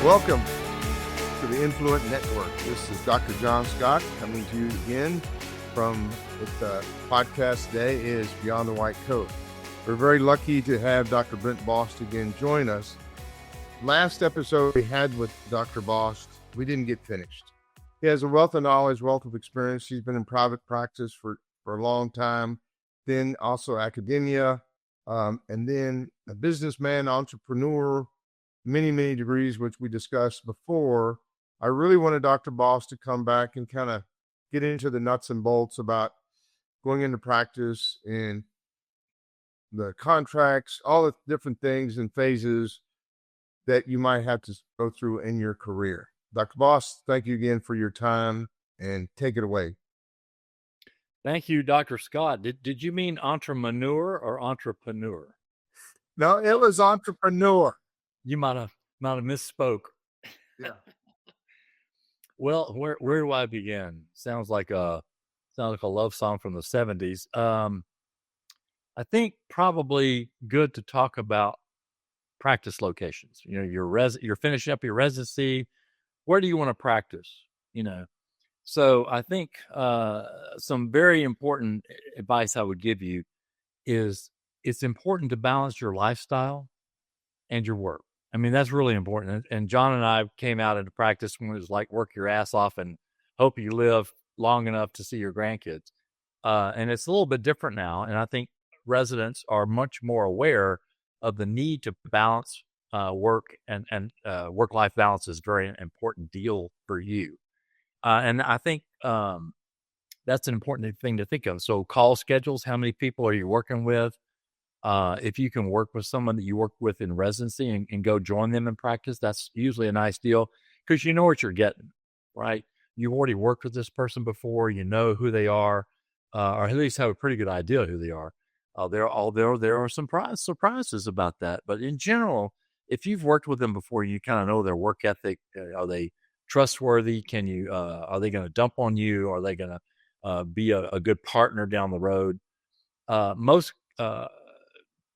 Welcome to the Influent Network. This is Dr. John Scott coming to you again from the podcast today is Beyond the White Coat. We're very lucky to have Dr. Brent Bost again join us. Last episode we had with Dr. Bost, we didn't get finished. He has a wealth of knowledge, wealth of experience. He's been in private practice for a long time, then also academia, and then a businessman, entrepreneur, many degrees, which we discussed before. I really wanted Dr. Bost to come back and kind of get into the nuts and bolts about going into practice and the contracts, all the different things and phases that you might have to go through in your career. Dr. Bost, thank you again for your time, and take it away. Thank you, Dr. Scott. Did you mean entrepreneur or entrepreneur? No, it was entrepreneur. You might have misspoke. Yeah. Well, where do I begin? Sounds like a love song from the 70s. I think probably good to talk about practice locations. You know, you're finishing up your residency. Where do you want to practice? You know, so I think some very important advice I would give you is it's important to balance your lifestyle and your work. I mean, that's really important. And John and I came out into practice when it was like work your ass off and hope you live long enough to see your grandkids. And it's a little bit different now. And I think residents are much more aware of the need to balance work and work-life balance is a very important deal for you. And I think that's an important thing to think of. So call schedules, how many people are you working with? If you can work with someone that you work with in residency and go join them in practice, that's usually a nice deal because you know what you're getting, right? You already worked with this person before, you know who they are, or at least have a pretty good idea who they are. There are some surprises about that, but in general, if you've worked with them before, you kind of know their work ethic. Are they trustworthy? Are they going to dump on you? Are they going to be a good partner down the road? Most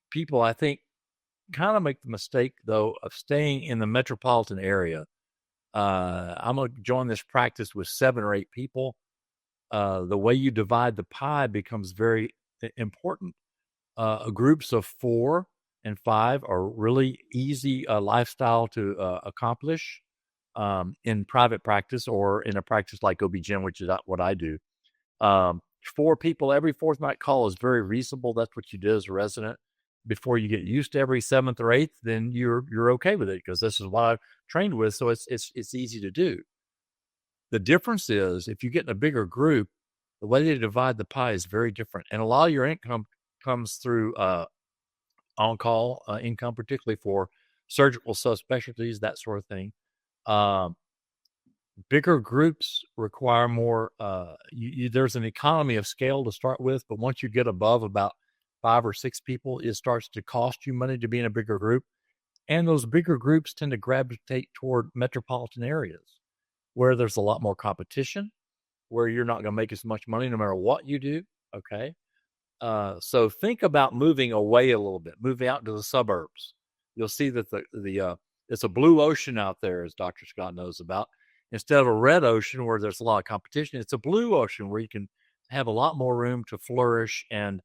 people, I think, kind of make the mistake, though, of staying in the metropolitan area. I'm going to join this practice with 7 or 8 people. The way you divide the pie becomes very important. Groups of 4 and 5 are really easy lifestyle to accomplish in private practice or in a practice like OB-GYN, which is what I do. 4 people every 4th night call is very reasonable. That's what you do as a resident. Before you get used to every 7th or 8th, then you're okay with it because this is what I've trained with. So it's easy to do. The difference is if you get in a bigger group, the way they divide the pie is very different. And a lot of your income comes through on-call income, particularly for surgical subspecialties, that sort of thing. Bigger groups require more. There's an economy of scale to start with, but once you get above about 5 or 6 people, it starts to cost you money to be in a bigger group. And those bigger groups tend to gravitate toward metropolitan areas where there's a lot more competition, where you're not going to make as much money no matter what you do. Okay. So think about moving away a little bit, moving out to the suburbs. You'll see that it's a blue ocean out there, as Dr. Scott knows about. Instead of a red ocean where there's a lot of competition, it's a blue ocean where you can have a lot more room to flourish and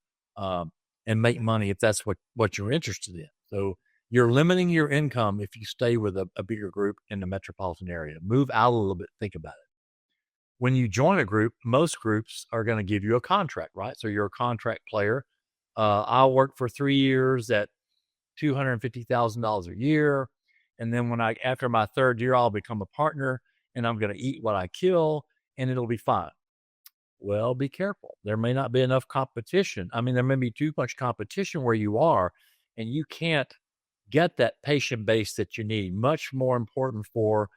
make money if that's what you're interested in. So you're limiting your income if you stay with a bigger group in the metropolitan area. Move out a little bit, think about it. When you join a group, most groups are going to give you a contract, right? So you're a contract player. I'll work for 3 years at $250,000 a year. And then after my 3rd year, I'll become a partner and I'm going to eat what I kill and it'll be fine. Well, be careful. There may not be enough competition. I mean, there may be too much competition where you are, and you can't get that patient base that you need. Much more important for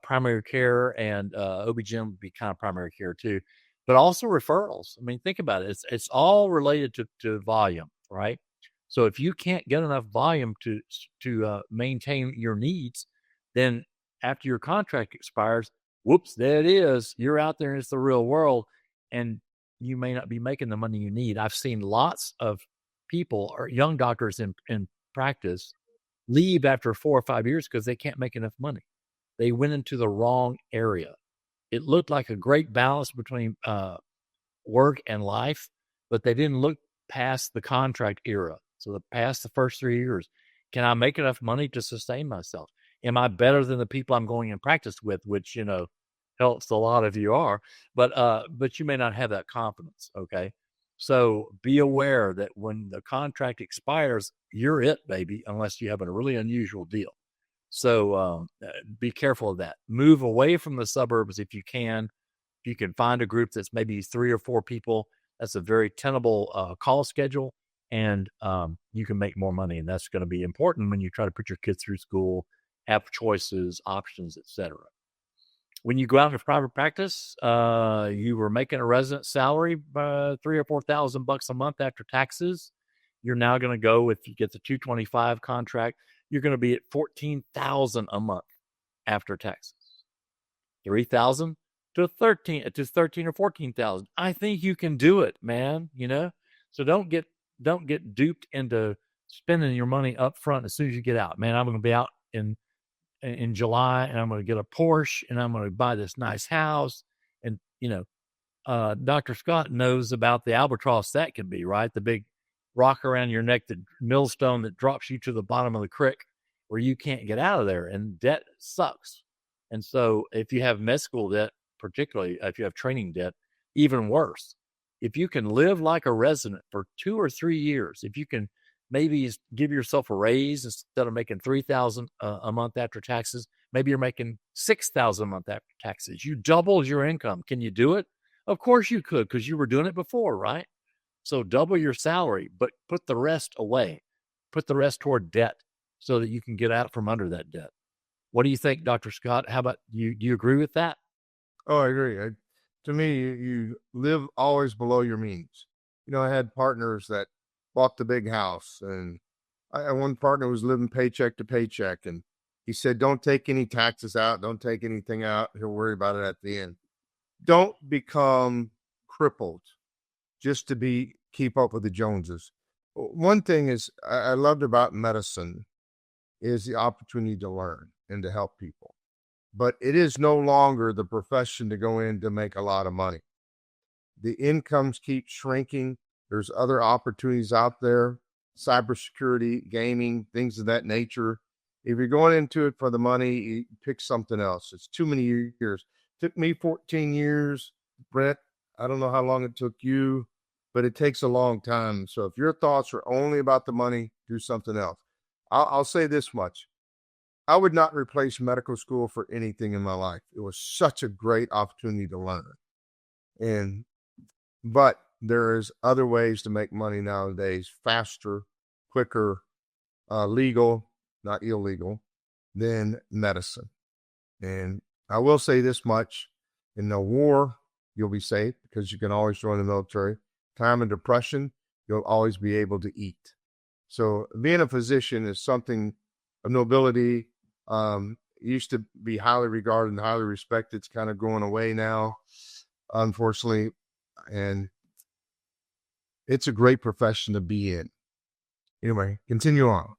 primary care, and OB-GYN would be kind of primary care too, but also referrals. I mean, think about it. It's all related to volume, right? So if you can't get enough volume to maintain your needs, then after your contract expires, whoops, there it is. You're out there and it's the real world. And you may not be making the money you need. I've seen lots of people or young doctors in practice leave after 4 or 5 years because they can't make enough money. they went into the wrong area. It looked like a great balance between work and life, but they didn't look past the contract era. So past the first 3 years, can I make enough money to sustain myself? Am I better than the people I'm going in practice with, which, helps a lot if you are, but you may not have that confidence. Okay. So be aware that when the contract expires, you're it, baby, unless you have a really unusual deal. So be careful of that. Move away from the suburbs if you can. If you can find a group that's maybe 3 or 4 people, that's a very tenable call schedule, and you can make more money. And that's going to be important when you try to put your kids through school, have choices, options, etc. When you go out into private practice, you were making a resident salary, $3,000 or $4,000 a month after taxes. You're now going to go, if you get the 225 contract, you're going to be at $14,000 a month after taxes. 3,000 to 13 or 14,000. I think you can do it, man. So don't get duped into spending your money up front as soon as you get out. Man, I'm going to be out in July, and I'm going to get a Porsche, and I'm going to buy this nice house. And, Dr. Scott knows about the albatross that can be, right? The big rock around your neck, the millstone that drops you to the bottom of the creek where you can't get out of there. And debt sucks. And so if you have med school debt, particularly if you have training debt, even worse. If you can live like a resident for 2 or 3 years, if you can maybe give yourself a raise instead of making $3,000 a month after taxes, maybe you're making $6,000 a month after taxes. You doubled your income. Can you do it? Of course you could, because you were doing it before, right? So double your salary, but put the rest away. Put the rest toward debt so that you can get out from under that debt. What do you think, Dr. Scott? How about you? Do you agree with that? Oh, I agree. To me, you live always below your means. I had partners that bought the big house, and one partner was living paycheck to paycheck, and he said, don't take any taxes out. Don't take anything out. He'll worry about it at the end. Don't become crippled just to keep up with the Joneses. One thing is I loved about medicine is the opportunity to learn and to help people. But it is no longer the profession to go in to make a lot of money. The incomes keep shrinking. There's other opportunities out there, cybersecurity, gaming, things of that nature. If you're going into it for the money, you pick something else. It's too many years. It took me 14 years, Brent. I don't know how long it took you, but it takes a long time. So if your thoughts are only about the money, do something else. I'll say this much. I would not replace medical school for anything in my life. It was such a great opportunity to learn. But there's other ways to make money nowadays, faster, quicker, legal, not illegal, than medicine. And I will say this much, in the war, you'll be safe because you can always join the military. Time of depression, you'll always be able to eat. So being a physician is something of nobility. Used to be highly regarded and highly respected. It's kind of going away now, unfortunately. And it's a great profession to be in. Anyway, continue on.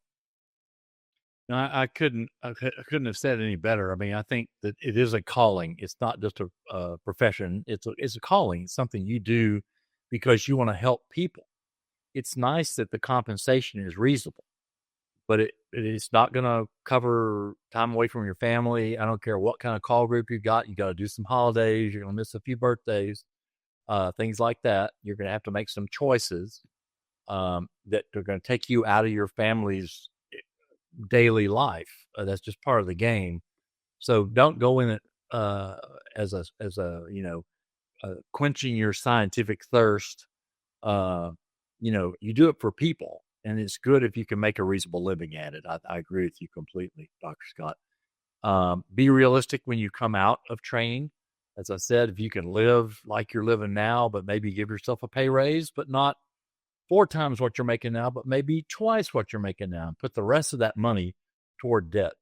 No, I couldn't have said it any better. I mean, I think that it is a calling. It's not just a profession. It's a calling. It's something you do because you want to help people. It's nice that the compensation is reasonable, but it's not going to cover time away from your family. I don't care what kind of call group you got. You got to do some holidays. You're going to miss a few birthdays, things like that. You're going to have to make some choices that are going to take you out of your family's daily life. That's just part of the game. So don't go in it as a quenching your scientific thirst. You do it for people, and it's good if you can make a reasonable living at it. I agree with you completely, Dr. Scott. Be realistic when you come out of training. As I said, if you can live like you're living now, but maybe give yourself a pay raise, but not 4 times what you're making now, but maybe twice what you're making now. Put the rest of that money toward debt.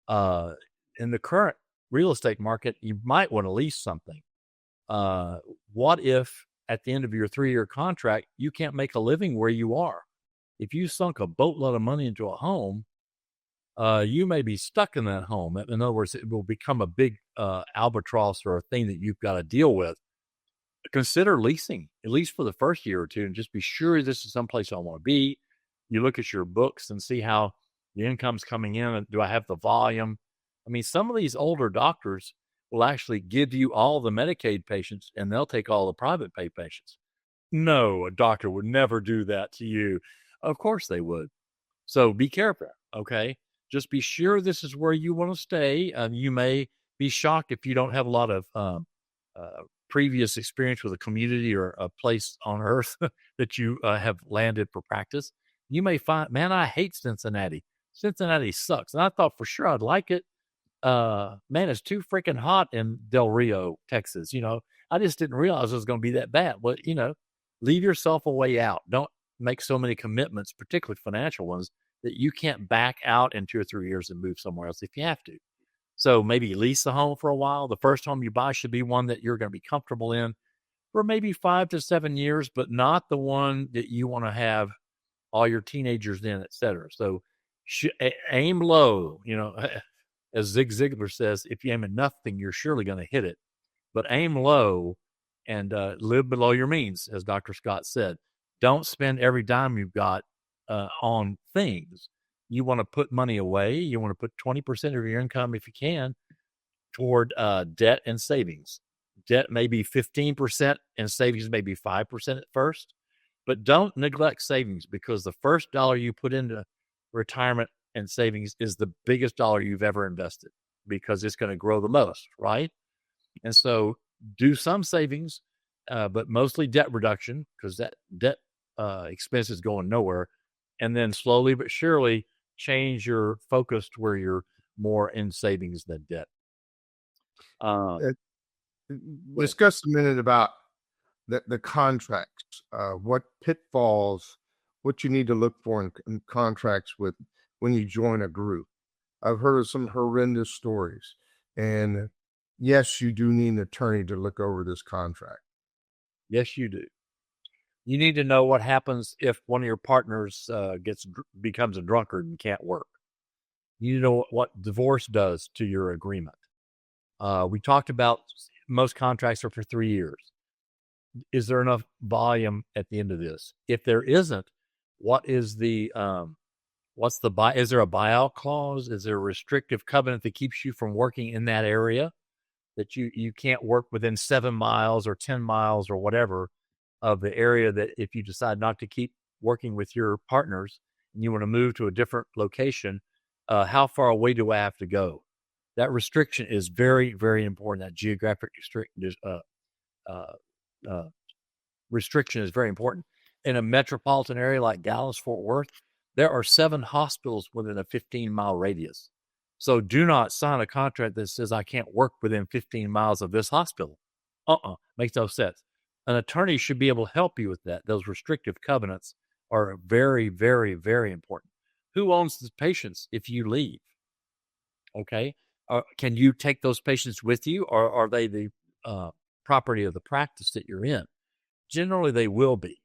In the current real estate market, you might want to lease something. What if at the end of your 3-year contract, you can't make a living where you are? If you sunk a boatload of money into a home, you may be stuck in that home. In other words, it will become a big albatross or a thing that you've got to deal with. Consider leasing, at least for the first year or two, and just be sure this is someplace I want to be. You look at your books and see how the income's coming in. Do I have the volume? I mean, some of these older doctors will actually give you all the Medicaid patients and they'll take all the private pay patients. No, a doctor would never do that to you. Of course they would. So be careful, okay? Just be sure this is where you want to stay. You may be shocked if you don't have a lot of previous experience with a community or a place on earth that you have landed for practice. You may find, man, I hate Cincinnati. Cincinnati sucks. And I thought for sure I'd like it. Man, it's too freaking hot in Del Rio, Texas. I just didn't realize it was going to be that bad. But, leave yourself a way out. Don't make so many commitments, particularly financial ones, that you can't back out in 2 or 3 years and move somewhere else if you have to. So maybe lease the home for a while. The first home you buy should be one that you're going to be comfortable in for maybe 5 to 7 years, but not the one that you want to have all your teenagers in, et cetera. So aim low. As Zig Ziglar says, if you aim at nothing, you're surely going to hit it. But aim low and live below your means, as Dr. Scott said. Don't spend every dime you've got on things. You want to put money away. You want to put 20% of your income, if you can, toward debt and savings. Debt may be 15% and savings may be 5% at first. But don't neglect savings, because the first dollar you put into retirement and savings is the biggest dollar you've ever invested, because it's going to grow the most, right? And so do some savings, but mostly debt reduction, because that debt expense is going nowhere. And then slowly but surely change your focus to where you're more in savings than debt. Discuss a minute about the contracts, what pitfalls, what you need to look for in contracts when you join a group. I've heard of some horrendous stories, and yes, you do need an attorney to look over this contract. Yes, you do. You need to know what happens if one of your partners becomes a drunkard and can't work. You know what divorce does to your agreement. We talked about most contracts are for 3 years. Is there enough volume at the end of this? If there isn't, what is is there a buyout clause? Is there a restrictive covenant that keeps you from working in that area, that you can't work within 7 miles or 10 miles or whatever of the area, that if you decide not to keep working with your partners and you want to move to a different location, how far away do I have to go? That restriction is very, very important. That geographic restriction is very important. In a metropolitan area like Dallas, Fort Worth, there are 7 hospitals within a 15-mile radius. So do not sign a contract that says I can't work within 15 miles of this hospital. Makes no sense. An attorney should be able to help you with that. Those restrictive covenants are very, very, very important. Who owns the patients if you leave? Okay. Can you take those patients with you, or are they the property of the practice that you're in? Generally, they will be.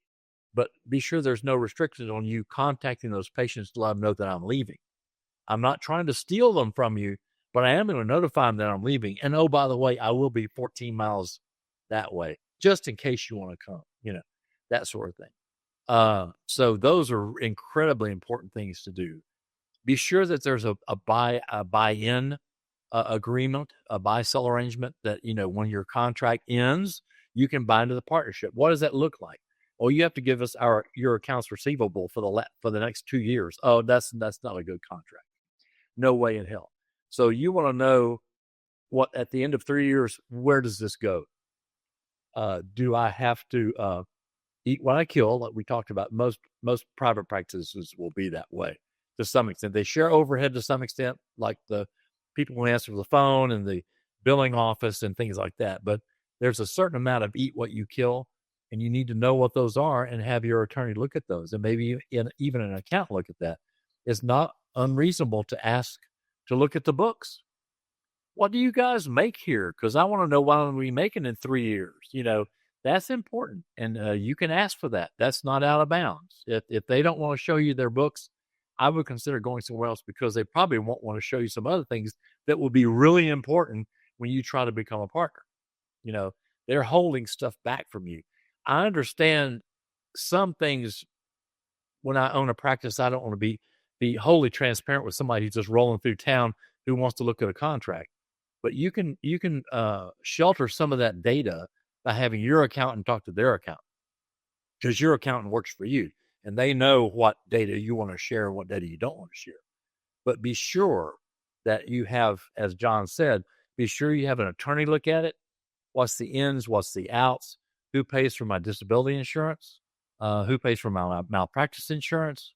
But be sure there's no restrictions on you contacting those patients to let them know that I'm leaving. I'm not trying to steal them from you, but I am going to notify them that I'm leaving. And oh, by the way, I will be 14 miles that way, just in case you want to come, that sort of thing. So those are incredibly important things to do. Be sure that there's a buy-in agreement, a buy-sell arrangement, that, when your contract ends, you can buy into the partnership. What does that look like? Well, you have to give us your accounts receivable for the next 2 years. Oh, that's not a good contract. No way in hell. So you want to know what, at the end of 3 years, where does this go? Do I have to eat what I kill? Like we talked about, most private practices will be that way to some extent. They share overhead to some extent, like the people who answer the phone and the billing office and things like that. But there's a certain amount of eat what you kill, and you need to know what those are and have your attorney look at those, and maybe even an accountant look at that. It's not unreasonable to ask to look at the books. What do you guys make here? Because I want to know what I'm going to be making in 3 years. That's important. And you can ask for that. That's not out of bounds. If they don't want to show you their books, I would consider going somewhere else, because they probably won't want to show you some other things that will be really important when you try to become a partner. You know, they're holding stuff back from you. I understand some things. When I own a practice, I don't want to be wholly transparent with somebody who's just rolling through town who wants to look at a contract. But you can shelter some of that data by having your accountant talk to their accountant, because your accountant works for you and they know what data you want to share and what data you don't want to share. But be sure that you have, as John said, be sure you have an attorney look at it. What's the ins? What's the outs? Who pays for my disability insurance? Who pays for my malpractice insurance?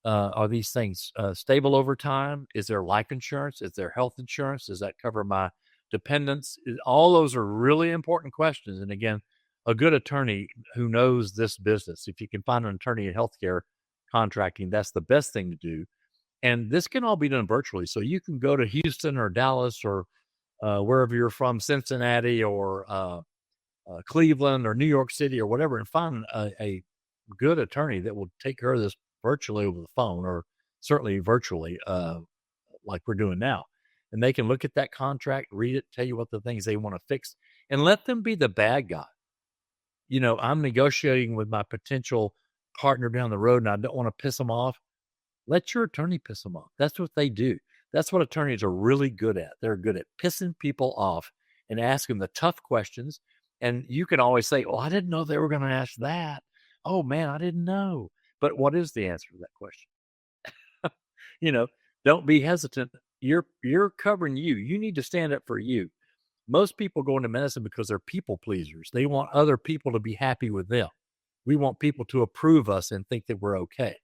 Are these things stable over time? Is there life insurance? Is there health insurance? Does that cover my dependents? All those are really important questions. And again, a good attorney who knows this business, if you can find an attorney in healthcare contracting, that's the best thing to do. And this can all be done virtually. So you can go to Houston or Dallas or wherever you're from, Cincinnati or Cleveland or New York City or whatever, and find a good attorney that will take care of this virtually over the phone, or certainly virtually, like we're doing now. And they can look at that contract, read it, tell you what the things they want to fix, and let them be the bad guy. You know, I'm negotiating with my potential partner down the road and I don't want to piss them off. Let your attorney piss them off. That's what they do. That's what attorneys are really good at. They're good at pissing people off and asking the tough questions. And you can always say, "Oh, I didn't know they were going to ask that. Oh man, I didn't know." But what is the answer to that question? You know, don't be hesitant. You're covering you. You need to stand up for you. Most people go into medicine because they're people pleasers. They want other people to be happy with them. We want people to approve us and think that we're okay.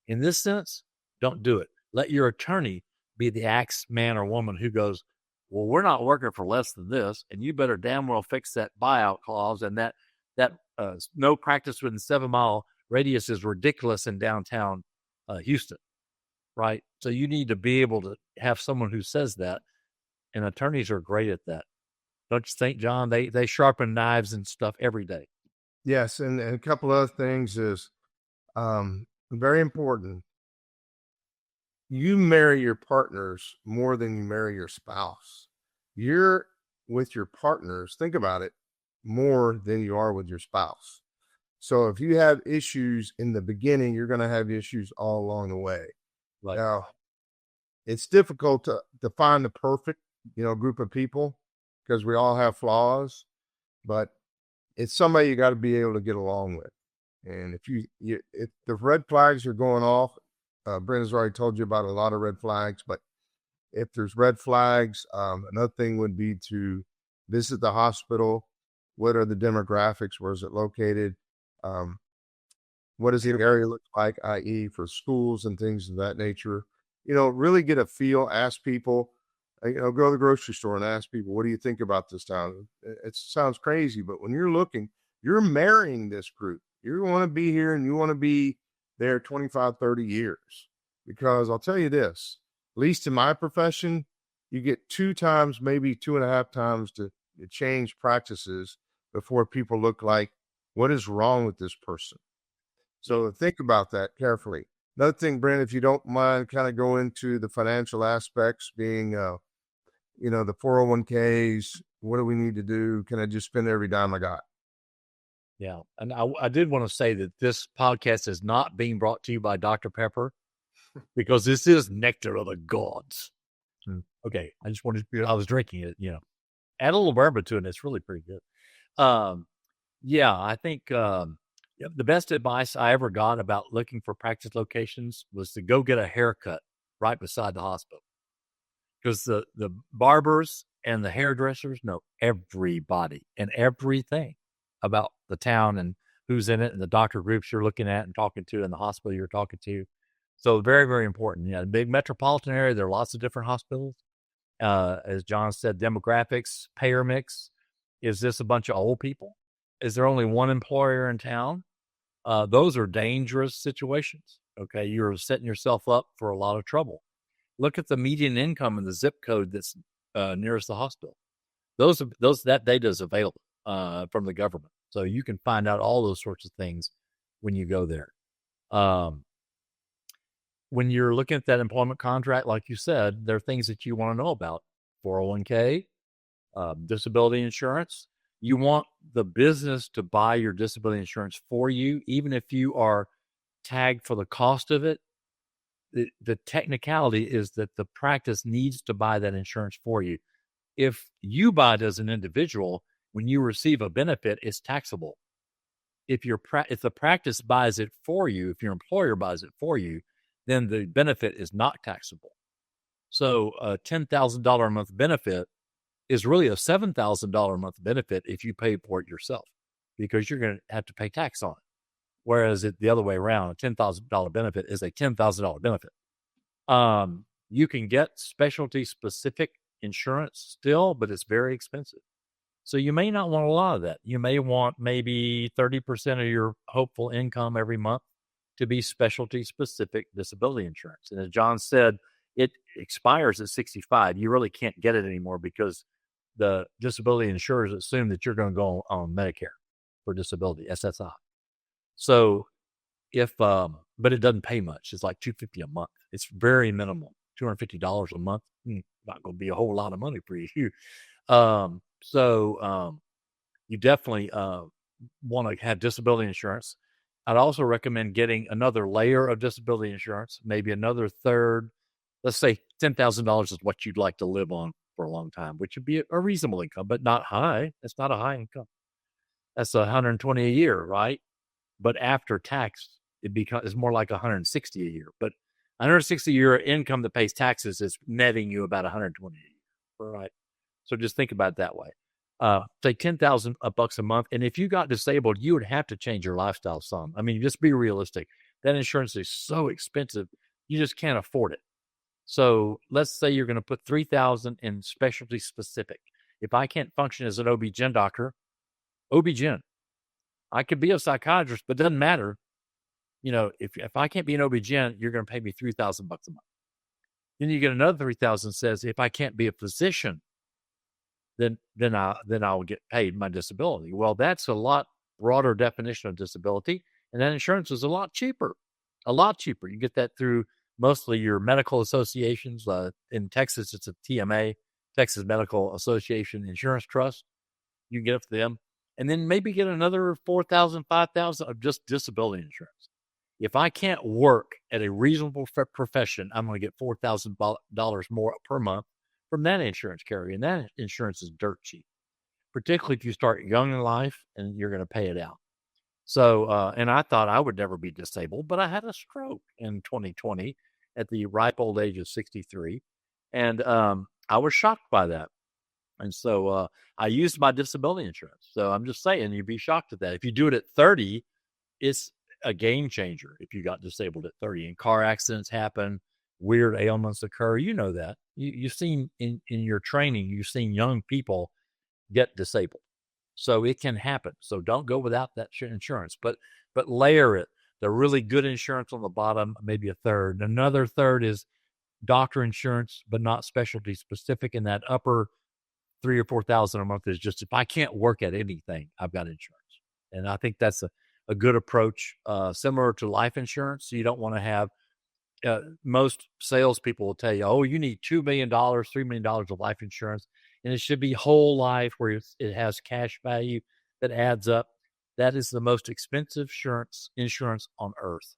In this sense, don't do it. Let your attorney be the axe man or woman who goes, "Well, we're not working for less than this, and you better damn well fix that buyout clause, and that no practice within 7-mile radius is ridiculous in downtown Houston," right? So you need to be able to have someone who says that, and attorneys are great at that. Don't you think, John? They sharpen knives and stuff every day. Yes, and a couple other things is very important. You marry your partners more than you marry your spouse. You're with your partners, think about it, more than you are with your spouse. So if you have issues in the beginning, you're going to have issues all along the way. Right. Now, it's difficult to find the perfect, group of people, because we all have flaws, but it's somebody you got to be able to get along with. And if the red flags are going off, Brent has already told you about a lot of red flags, but if there's red flags, another thing would be to visit the hospital. What are the demographics? Where is it located? What does the area look like, i.e. for schools and things of that nature? Really get a feel, ask people, go to the grocery store and ask people, what do you think about this town? It sounds crazy, but when you're looking, you're marrying this group. You want to be here and you want to be there 25, 30 years. Because I'll tell you this, at least in my profession, you get 2 times, maybe 2.5 times to change practices before people look like, what is wrong with this person? So think about that carefully. Another thing, Brent, if you don't mind, kind of go into the financial aspects, being, the 401ks. What do we need to do? Can I just spend every dime I got? Yeah. And I did want to say that this podcast is not being brought to you by Dr. Pepper, because this is nectar of the gods. Okay. I just wanted to, I was drinking it, add a little bourbon to it. And it's really pretty good. Yeah, I think the best advice I ever got about looking for practice locations was to go get a haircut right beside the hospital, because the barbers and the hairdressers know everybody and everything about the town and who's in it and the doctor groups you're looking at and talking to and the hospital you're talking to. So very, very important. Yeah, the big metropolitan area, there are lots of different hospitals. As John said, demographics, payer mix. Is this a bunch of old people? Is there only one employer in town? Those are dangerous situations. Okay, you're setting yourself up for a lot of trouble. Look at the median income in the zip code that's nearest the hospital. That data is available from the government, so you can find out all those sorts of things when you go there. when you're looking at that employment contract, like you said, there are things that you want to know about: 401k, disability insurance. You want the business to buy your disability insurance for you, even if you are tagged for the cost of it. The technicality is that the practice needs to buy that insurance for you. If you buy it as an individual, when you receive a benefit, it's taxable. If the practice buys it for you, if your employer buys it for you, then the benefit is not taxable. So a $10,000 a month benefit is really a $7,000 a month benefit if you pay for it yourself, because you're going to have to pay tax on it. Whereas the other way around, a $10,000 benefit is a $10,000 benefit. You can get specialty specific insurance still, but it's very expensive. So you may not want a lot of that. You may want maybe 30% of your hopeful income every month to be specialty specific disability insurance. And as John said, it expires at 65. You really can't get it anymore because the disability insurers assume that you're going to go on Medicare for disability, SSI. So but it doesn't pay much. It's like $250 a month. It's very minimal. $250 a month. Not going to be a whole lot of money for you. So you definitely want to have disability insurance. I'd also recommend getting another layer of disability insurance, maybe another third. Let's say $10,000 is what you'd like to live on for a long time, which would be a reasonable income, but not high. It's not a high income. That's $120 a year, right? But after tax, it's more like $160 a year. But $160 a year income that pays taxes is netting you about $120 a year, right? So just think about it that way. Say $10,000 a month, and if you got disabled, you would have to change your lifestyle some. I mean, just be realistic. That insurance is so expensive, you just can't afford it. So let's say you're going to put $3,000 in specialty specific. If I can't function as an OB-GYN doctor, OB-GYN. I could be a psychiatrist, but it doesn't matter. If I can't be an OB-GYN, you're going to pay me $3,000 a month. Then you get another $3,000 says, if I can't be a physician, then I'll get paid my disability. Well, that's a lot broader definition of disability, and that insurance is a lot cheaper. You get that through mostly your medical associations. In Texas, it's a TMA, Texas Medical Association Insurance Trust. You can get it for them. And then maybe get another $4,000, $5,000 of just disability insurance. If I can't work at a reasonable profession, I'm going to get $4,000 more per month from that insurance carrier. And that insurance is dirt cheap, particularly if you start young in life and you're going to pay it out. So, and I thought I would never be disabled, but I had a stroke in 2020 at the ripe old age of 63. And I was shocked by that. And so I used my disability insurance. So I'm just saying, you'd be shocked at that. If you do it at 30, it's a game changer if you got disabled at 30. And car accidents happen, weird ailments occur. You know that. You've seen in your training, you've seen young people get disabled. So it can happen. So don't go without that insurance. But layer it. The really good insurance on the bottom, maybe a third. Another third is doctor insurance, but not specialty specific. In that upper $3,000 or $4,000 a month is just, if I can't work at anything, I've got insurance. And I think that's a good approach, similar to life insurance. You don't want to have, most salespeople will tell you, oh, you need $2 million, $3 million of life insurance. And it should be whole life where it has cash value that adds up. That is the most expensive insurance on earth.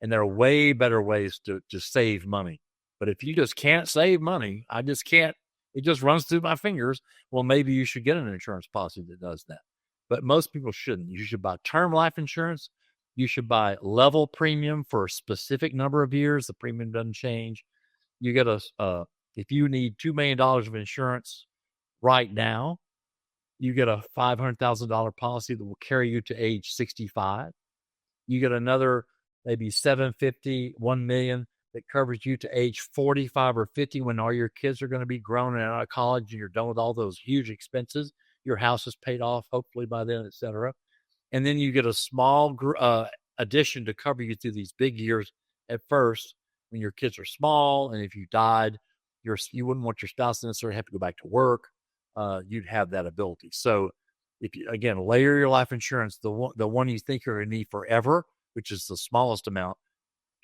And there are way better ways to save money. But if you just can't save money, it just runs through my fingers. Well, maybe you should get an insurance policy that does that. But most people shouldn't. You should buy term life insurance. You should buy level premium for a specific number of years. The premium doesn't change. You get if you need $2 million of insurance right now, you get a $500,000 policy that will carry you to age 65. You get another maybe $750,000, $1 million that covers you to age 45 or 50 when all your kids are going to be grown and out of college and you're done with all those huge expenses. Your house is paid off, hopefully by then, etc. And then you get a small addition to cover you through these big years at first when your kids are small. And if you died, you wouldn't want your spouse to necessarily have to go back to work. You'd have that ability. So if you, again, layer your life insurance, the one you think you're going to need forever, which is the smallest amount,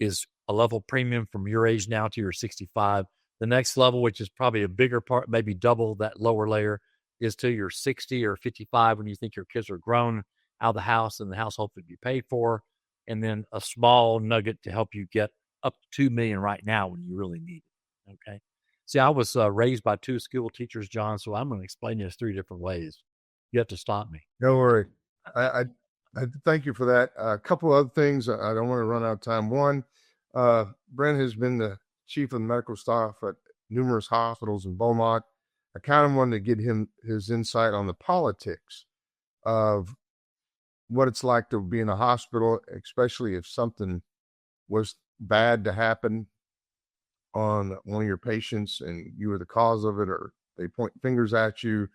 is a level premium from your age now to your 65. The next level, which is probably a bigger part, maybe double that lower layer, is till you're 60 or 55 when you think your kids are grown out of the house and the household would be paid for. And then a small nugget to help you get up to 2 million right now when you really need it. Okay. See, I was raised by 2 school teachers, John, so I'm going to explain this 3 different ways. You have to stop me. No worry. I, I thank you for that. A couple other things. I don't want to run out of time. One, Brent has been the chief of the medical staff at numerous hospitals in Beaumont. I kind of wanted to get his insight on the politics of what it's like to be in a hospital, especially if something was bad to happen on one of your patients and you were the cause of it, or they point fingers at you.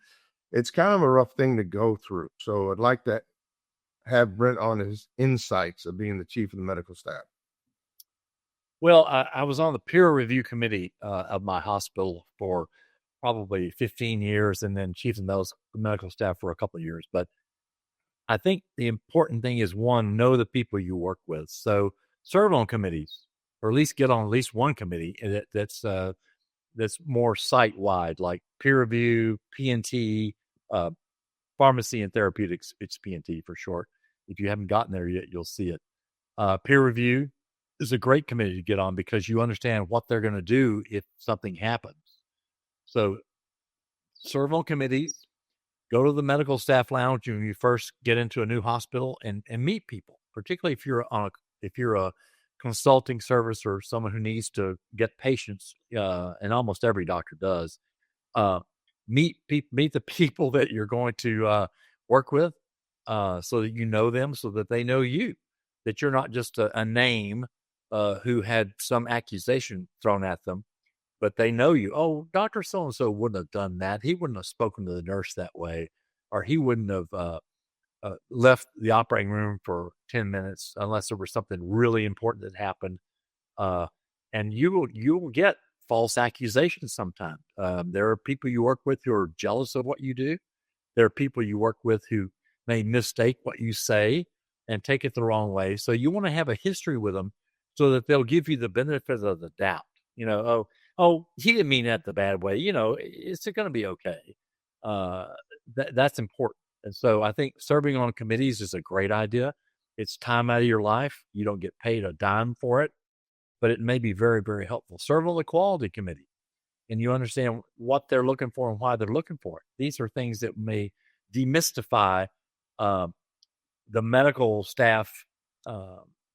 It's kind of a rough thing to go through. So I'd like to have Brent on his insights of being the chief of the medical staff. Well, I was on the peer review committee of my hospital for probably 15 years and then chief of medical staff for a couple of years. But I think the important thing is, one, know the people you work with. So serve on committees, or at least get on at least one committee that's more site-wide, like peer review, P&T, pharmacy and therapeutics. It's P&T for short. If you haven't gotten there yet, you'll see it. Peer review is a great committee to get on because you understand what they're going to do if something happens. So serve on committees, go to the medical staff lounge when you first get into a new hospital and meet people, particularly if you're a consulting service or someone who needs to get patients, and almost every doctor does. Meet the people that you're going to work with, so that you know them, so that they know you, that you're not just a name who had some accusation thrown at them, but they know you. Oh, Dr. So-and-so wouldn't have done that. He wouldn't have spoken to the nurse that way, or he wouldn't have left the operating room for 10 minutes unless there was something really important that happened. And you will get false accusations sometimes. There are people you work with who are jealous of what you do. There are people you work with who may mistake what you say and take it the wrong way. So you want to have a history with them so that they'll give you the benefit of the doubt. Oh, he didn't mean that the bad way. It's going to be okay. That's important. And so I think serving on committees is a great idea. It's time out of your life. You don't get paid a dime for it, but it may be very, very helpful. Serve on the quality committee, and you understand what they're looking for and why they're looking for it. These are things that may demystify the medical staff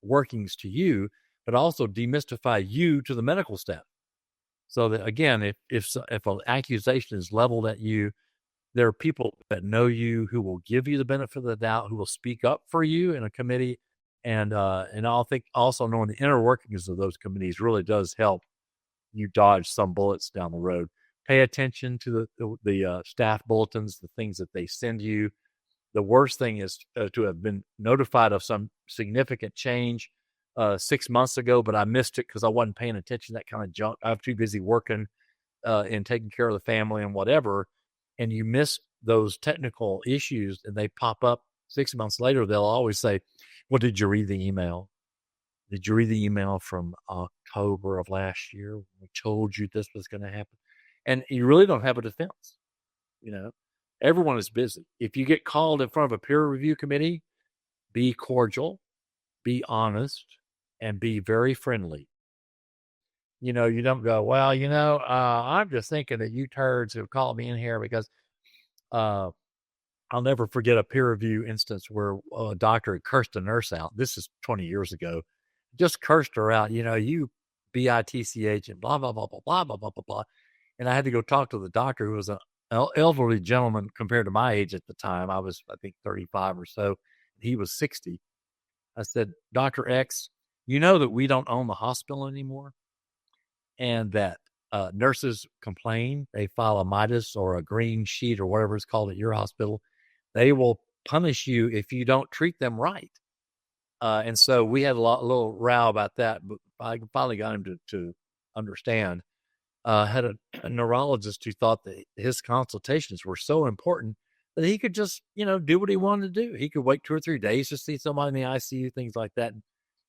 workings to you, but also demystify you to the medical staff. So that, again, if an accusation is leveled at you, there are people that know you who will give you the benefit of the doubt, who will speak up for you in a committee. And I think also knowing the inner workings of those committees really does help you dodge some bullets down the road. Pay attention to the staff bulletins, the things that they send you. The worst thing is to have been notified of some significant change 6 months ago, but I missed it because I wasn't paying attention to that kind of junk. I was too busy working and taking care of the family and whatever. And you miss those technical issues and they pop up 6 months later. They'll always say, well, did you read the email? Did you read the email from October of last year? We told you this was going to happen. And you really don't have a defense. Everyone is busy. If you get called in front of a peer review committee, be cordial, be honest, and be very friendly. You don't go, well, I'm just thinking that you turds have called me in here because I'll never forget a peer review instance where a doctor had cursed a nurse out. This is 20 years ago. Just cursed her out, you bitch and blah, blah, blah, blah, blah, blah, blah, blah, blah. And I had to go talk to the doctor, who was an elderly gentleman compared to my age at the time. I was, I think, 35 or so. He was 60. I said, Dr. X, you know that we don't own the hospital anymore, and that nurses complain. They file a Midas or a green sheet or whatever it's called at your hospital. They will punish you if you don't treat them right. And so we had a little row about that, but I finally got him to understand. Had a neurologist who thought that his consultations were so important that he could just, do what he wanted to do. He could wait 2 or 3 days to see somebody in the ICU, things like that.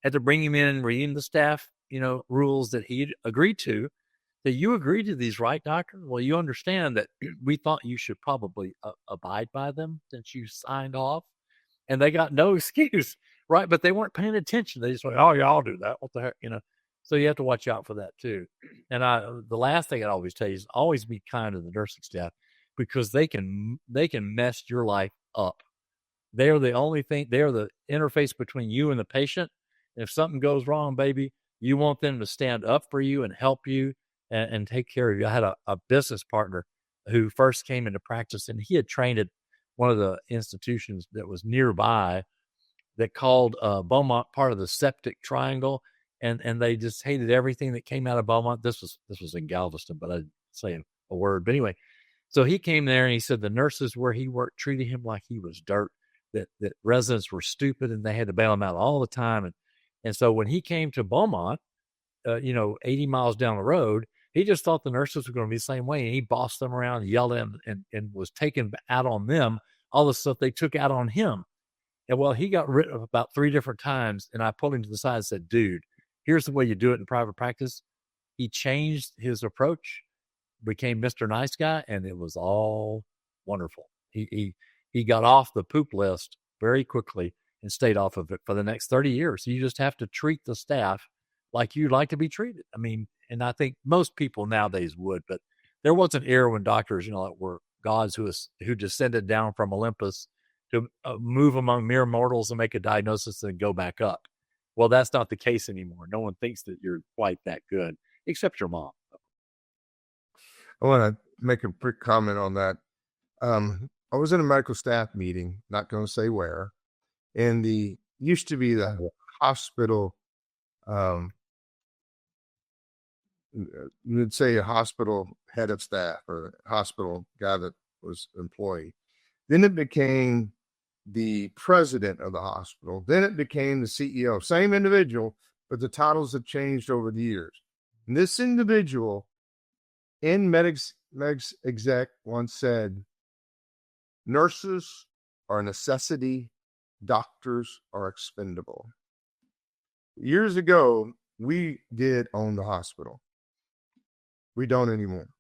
had to bring him in, reading the staff, rules that he'd agreed to. That you agreed to these, right, doctor? Well, you understand that we thought you should probably abide by them since you signed off. And they got no excuse, right? But they weren't paying attention. They just went, "Oh yeah, I'll do that. What the heck?" So you have to watch out for that too. And the last thing I'd always tell you is always be kind to the nursing staff, because they can mess your life up. They're the only thing. They're the interface between you and the patient. If something goes wrong, baby, you want them to stand up for you and help you and take care of you. I had a business partner who first came into practice, and he had trained at one of the institutions that was nearby that called Beaumont part of the septic triangle. And they just hated everything that came out of Beaumont. This was in Galveston, but I didn't say a word. But anyway, so he came there and he said the nurses where he worked treated him like he was dirt, that residents were stupid and they had to bail him out all the time. And so when he came to Beaumont, 80 miles down the road, he just thought the nurses were going to be the same way. And he bossed them around, yelled at them, and was taking out on them all the stuff they took out on him. And well, he got rid of about 3 different times. And I pulled him to the side and said, "Dude, here's the way you do it in private practice." He changed his approach, became Mr. Nice Guy, and it was all wonderful. He got off the poop list very quickly and stayed off of it for the next 30 years. You just have to treat the staff like you'd like to be treated. I mean, and I think most people nowadays would, but there was an era when doctors, were gods who descended down from Olympus to move among mere mortals and make a diagnosis and go back up. Well, that's not the case anymore. No one thinks that you're quite that good, except your mom. I want to make a quick comment on that. I was in a medical staff meeting, not going to say where, and used to be the hospital, you'd say a hospital head of staff or hospital guy that was employee. Then it became the president of the hospital. Then it became the CEO. Same individual, but the titles have changed over the years. And this individual in Medics Exec once said, "Nurses are a necessity. Doctors are expendable." Years ago, we did own the hospital. We don't anymore.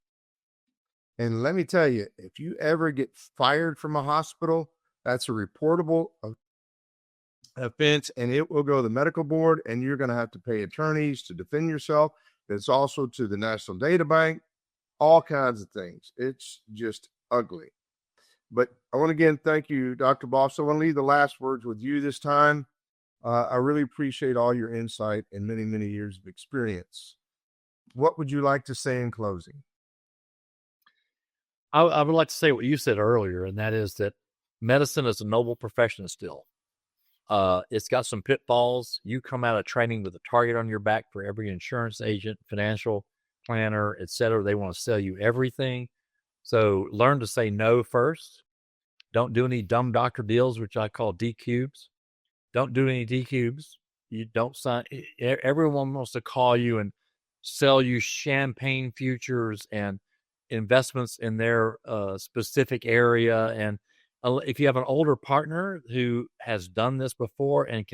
And let me tell you, if you ever get fired from a hospital, that's a reportable offense, and it will go to the medical board, and you're going to have to pay attorneys to defend yourself. It's also to the National Data Bank, all kinds of things. It's just ugly. But I want to again thank you, Dr. Bost. I want to leave the last words with you this time. I really appreciate all your insight and many, many years of experience. What would you like to say in closing? I would like to say what you said earlier, and that is that medicine is a noble profession still. It's got some pitfalls. You come out of training with a target on your back for every insurance agent, financial planner, etc. They want to sell you everything. So learn to say no first. Don't do any dumb doctor deals, which I call D-cubes. Don't do any D-cubes. You don't sign. Everyone wants to call you and sell you champagne futures and investments in their specific area. And if you have an older partner who has done this before and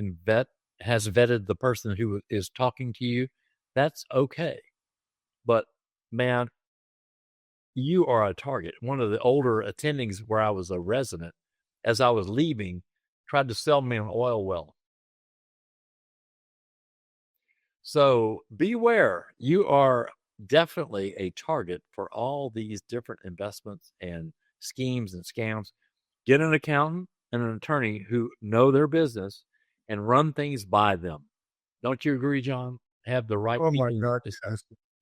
has vetted the person who is talking to you, that's okay. But man, you are a target. One of the older attendings where I was a resident, as I was leaving, tried to sell me an oil well. So beware, you are definitely a target for all these different investments and schemes and scams. Get an accountant and an attorney who know their business and run things by them. Don't you agree, John? Have the right people. Oh my God,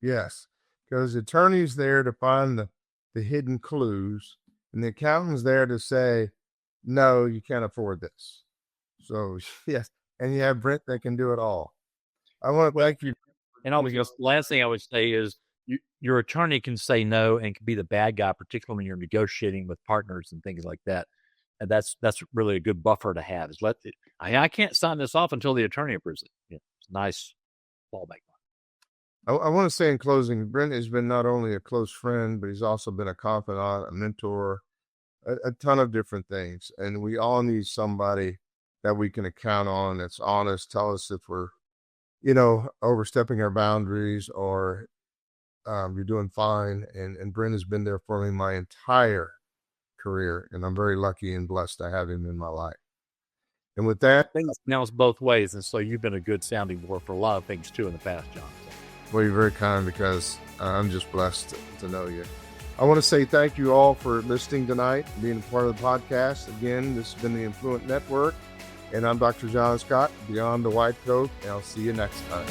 yes. Because the attorney's there to find the hidden clues, and the accountant's there to say, "No, you can't afford this." So yes, and you have Brent that can do it all. I want to thank you. And the last thing I would say is your attorney can say no and can be the bad guy, particularly when you're negotiating with partners and things like that. And that's really a good buffer to have. Is I can't sign this off until the attorney approves it. Yeah, it's a nice fallback. I want to say in closing, Brent has been not only a close friend, but he's also been a confidant, a mentor, a ton of different things. And we all need somebody that we can count on that's honest, tell us if we're overstepping our boundaries, or you're doing fine. And Brent has been there for me my entire career, and I'm very lucky and blessed to have him in my life. And with that, Now it's both ways, and so you've been a good sounding board for a lot of things too in the past, John. well, you're very kind, because I'm just blessed to know you. I want to say thank you all for listening tonight, being a part of the podcast. Again, this has been the Influent Network, and I'm Dr. John Scott, Beyond the White Coat, and I'll see you next time.